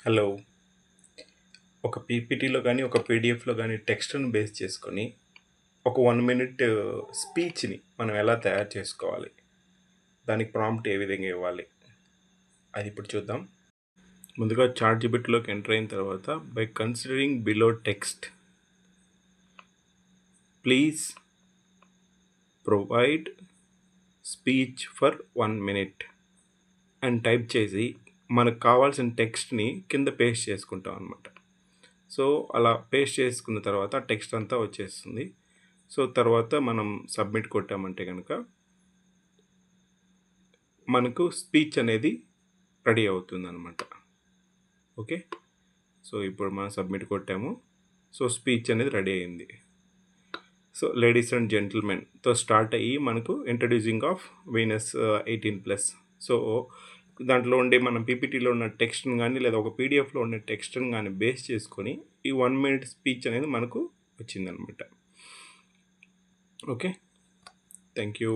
Hello. ఒక పీపీటీలో కానీ ఒక పీడిఎఫ్లో కానీ టెక్స్ట్ని బేస్ చేసుకొని ఒక 1 మినిట్ స్పీచ్ని మనం ఎలా తయారు చేసుకోవాలి, దానికి ప్రాంప్ట్ ఏ విధంగా ఇవ్వాలి, అది ఇప్పుడు చూద్దాం. ముందుగా చాట్ జీపీటీలోకి ఎంటర్ అయిన తర్వాత by considering below text please provide speech for 1 minute అని టైప్ చేసి మనకు కావాల్సిన టెక్స్ట్ని కింద పేస్ట్ చేసుకుంటాం అనమాట. సో అలా పేస్ట్ చేసుకున్న తర్వాత టెక్స్ట్ అంతా వచ్చేస్తుంది. సో తర్వాత మనం సబ్మిట్ కొట్టామంటే కనుక మనకు స్పీచ్ అనేది రెడీ అవుతుంది అనమాట. ఓకే, సో ఇప్పుడు మనం సబ్మిట్ కొట్టాము. సో స్పీచ్ అనేది రెడీ అయింది. సో లేడీస్ అండ్ జెంటిల్మెన్తో స్టార్ట్ అయ్యి మనకు ఇంట్రడ్యూసింగ్ ఆఫ్ వీనస్ 18+. సో దాంట్లో ఉండే మనం పీపీటీలో ఉన్న టెక్స్ట్ని కానీ లేదా ఒక పీడిఎఫ్లో ఉండే టెక్స్ట్ని కానీ బేస్ చేసుకొని ఈ 1 మినిట్ స్పీచ్ అనేది మనకు వచ్చిందనమాట. Okay, thank you.